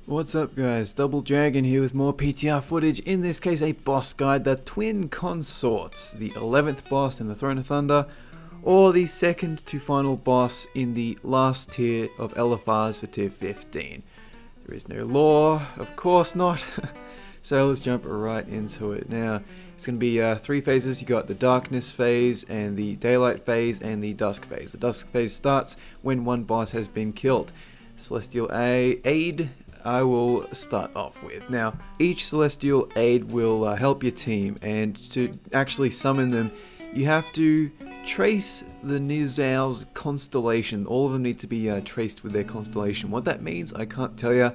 What's up guys, Double Dragon here with more PTR footage, in this case a boss guide, the Twin Consorts, the 11th boss in the Throne of Thunder, or the second to final boss in the last tier of LFRs for tier 15. There is no lore, of course not, so let's jump right into it. Now, it's going to be 3 phases. You got the darkness phase, and the daylight phase, and the dusk phase. The dusk phase starts when one boss has been killed. Celestial Aid I will start off with. Now, each Celestial Aid will help your team, and to actually summon them, you have to trace the Nizal's constellation. All of them need to be traced with their constellation. What that means, I can't tell you,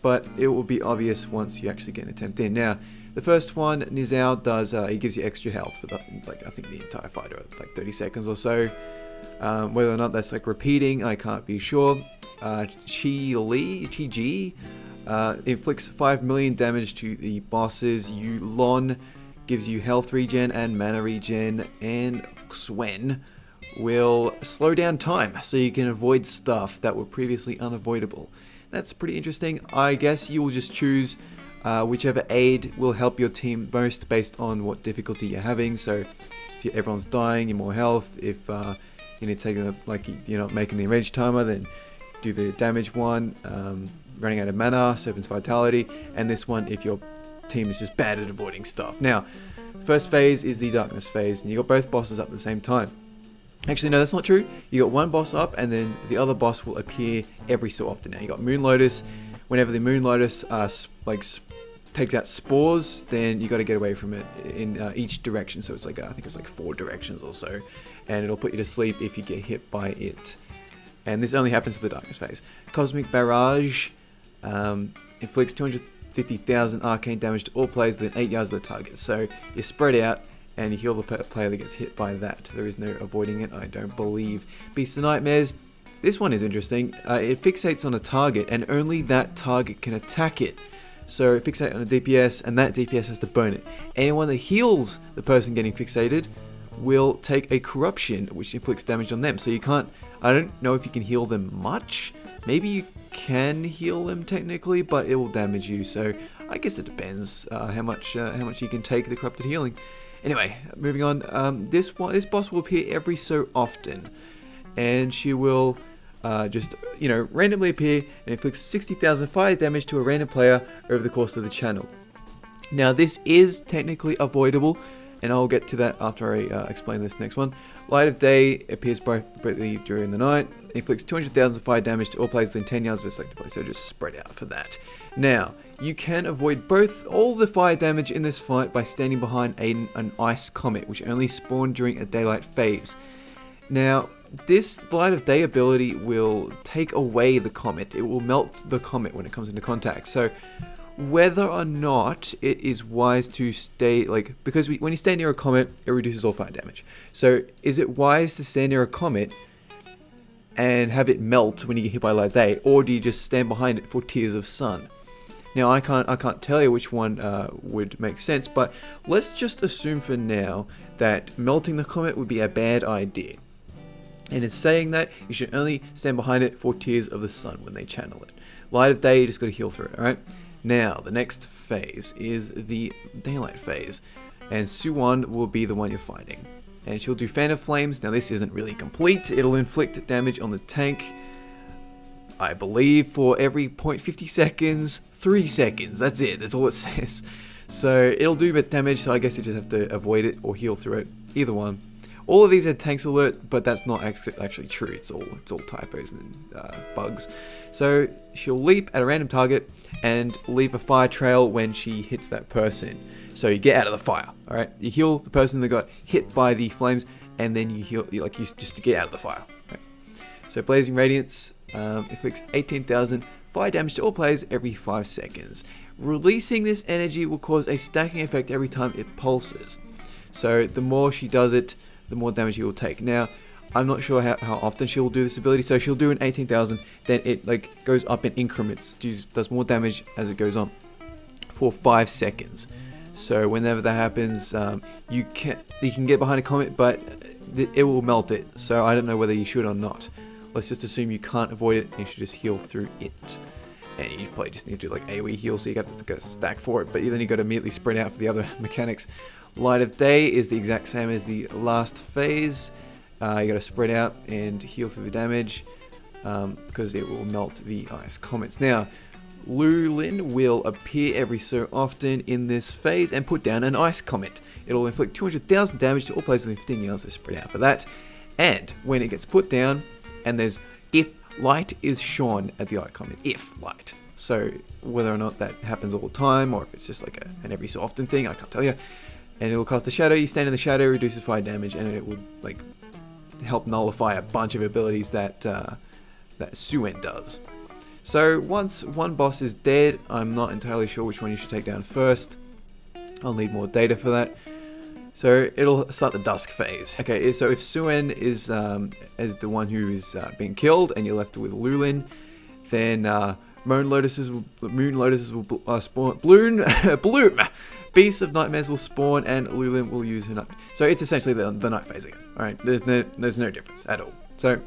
but it will be obvious once you actually get an attempt in. Now, the first one, Nizal does, he gives you extra health for I think the entire fight, or like 30 seconds or so. Whether or not that's like repeating, I can't be sure. Chi-Ji inflicts 5 million damage to the bosses. Yulon gives you health regen and mana regen, and Xuen will slow down time so you can avoid stuff that were previously unavoidable. That's pretty interesting. I guess you will just choose whichever aid will help your team most based on what difficulty you're having. So if everyone's dying, you're more health. If you need to take the, like, you're not making the enraged timer, then do the damage one, running out of mana, Serpent's Vitality, and this one if your team is just bad at avoiding stuff. Now, first phase is the darkness phase, and you got both bosses up at the same time. Actually, no, that's not true. You got one boss up, and then the other boss will appear every so often. Now, you got Moon Lotus. Whenever the Moon Lotus takes out spores, then you got to get away from it in each direction. So it's like I think it's like 4 directions or so, and it'll put you to sleep if you get hit by it. And this only happens to the darkness phase. Cosmic Barrage inflicts 250,000 arcane damage to all players within 8 yards of the target. So you spread out and you heal the player that gets hit by that. There is no avoiding it, I don't believe. Beast of Nightmares. This one is interesting. It fixates on a target, and only that target can attack it. So it fixates on a DPS, and that DPS has to burn it. Anyone that heals the person getting fixated will take a corruption, which inflicts damage on them. So you can't, I don't know if you can heal them much. Maybe you can heal them technically, but it will damage you. So I guess it depends how much you can take the corrupted healing. Anyway, moving on. This boss will appear every so often, and she will just, randomly appear and inflicts 60,000 fire damage to a random player over the course of the channel. Now, this is technically avoidable, and I'll get to that after I explain this next one. Light of Day appears briefly during the night. It inflicts 200,000 fire damage to all players within 10 yards of a selected place, so just spread out for that. Now, you can avoid all the fire damage in this fight by standing behind an ice comet, which only spawned during a daylight phase. Now, this Light of Day ability will take away the comet. It will melt the comet when it comes into contact. So whether or not it is wise to stay, because when you stay near a comet, it reduces all fire damage. So is it wise to stand near a comet and have it melt when you get hit by Light of Day, or do you just stand behind it for Tears of Sun? Now, I can't tell you which one would make sense, but let's just assume for now that melting the comet would be a bad idea. And it's saying that you should only stand behind it for Tears of the Sun when they channel it. Light of Day, you just got to heal through it, alright? Now, the next phase is the Daylight phase, and Suwon will be the one you're fighting. And she'll do Fan of Flames. Now, this isn't really complete. It'll inflict damage on the tank, I believe, for every 0.50 seconds, 3 seconds. That's it. That's all it says. So, it'll do a bit damage, so I guess you just have to avoid it or heal through it. Either one. All of these are tanks alert, but that's not actually true. It's all typos and bugs. So she'll leap at a random target and leave a fire trail when she hits that person. So you get out of the fire. All right, you heal the person that got hit by the flames, and then you heal just to get out of the fire. Right? So Blazing Radiance inflicts 18,000 fire damage to all players every 5 seconds. Releasing this energy will cause a stacking effect every time it pulses. So the more she does it, the more damage you will take. Now, I'm not sure how often she will do this ability, so she'll do an 18,000, then it goes up in increments, does more damage as it goes on for 5 seconds. So whenever that happens, you can get behind a comet, but it will melt it. So I don't know whether you should or not. Let's just assume you can't avoid it and you should just heal through it. and you probably just need to do like AoE heal, so you got to go stack for it, but then you got to immediately spread out for the other mechanics. Light of Day is the exact same as the last phase. You got to spread out and heal through the damage because it will melt the ice comets. Now, Lulin will appear every so often in this phase and put down an ice comet. It'll inflict 200,000 damage to all players within 15 yards, so spread out for that. And when it gets put down, and there's if light is shone at the ice comet, if light. So whether or not that happens all the time, or if it's just like an every so often thing, I can't tell you. And it will cast a shadow. You stand in the shadow, reduces fire damage, and it will like help nullify a bunch of abilities that that Suen does. So once one boss is dead, I'm not entirely sure which one you should take down first. I'll need more data for that. So it'll start the dusk phase. Okay, so if Suen is as the one who is being killed, and you're left with Lulin, then moon lotuses will spawn. Bloom. Beasts of Nightmares will spawn, and Lulin will use her night. So it's essentially the night phase again. All right, there's no difference at all. So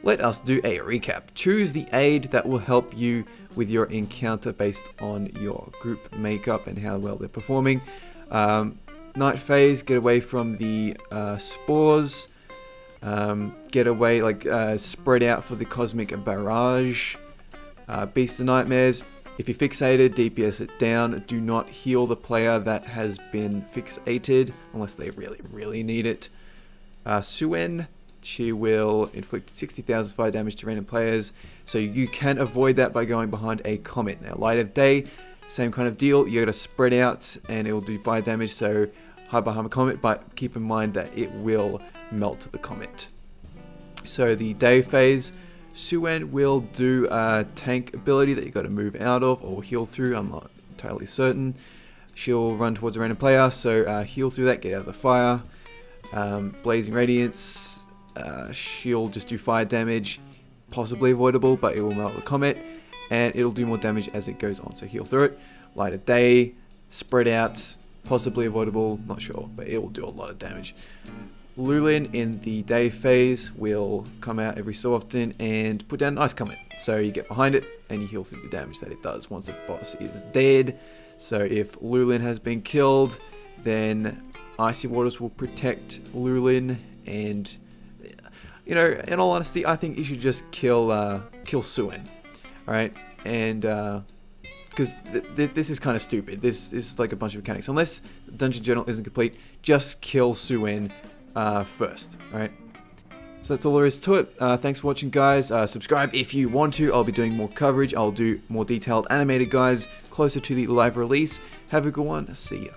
let us do a recap. Choose the aid that will help you with your encounter based on your group makeup and how well they're performing. Night phase, get away from the spores. Get away, spread out for the cosmic barrage. Beast of Nightmares, if you're fixated, DPS it down. Do not heal the player that has been fixated unless they really need it. Suen, she will inflict 60,000 fire damage to random players, so you can avoid that by going behind a comet. Now, Light of Day, same kind of deal. You gotta spread out, and it will do fire damage. So hide behind a comet, but keep in mind that it will melt the comet. So the day phase, Suen will do a tank ability that you got to move out of or heal through. I'm not entirely certain. She'll run towards a random player, so heal through that, get out of the fire. Blazing Radiance, she'll just do fire damage, possibly avoidable, but it will melt the comet, and it'll do more damage as it goes on, so heal through it. Light of Day, spread out, possibly avoidable, not sure, but it will do a lot of damage. Lulin in the day phase will come out every so often and put down an ice comet. So you get behind it and you heal through the damage that it does once the boss is dead. So if Lulin has been killed, then Icy Waters will protect Lulin, and you know, in all honesty, I think you should just kill Suen. Alright? And because this is kind of stupid. This is like a bunch of mechanics. Unless Dungeon Journal isn't complete, just kill Suen first, alright? So that's all there is to it. Thanks for watching, guys. Subscribe if you want to. I'll be doing more coverage. I'll do more detailed animated guides closer to the live release. Have a good one. See ya.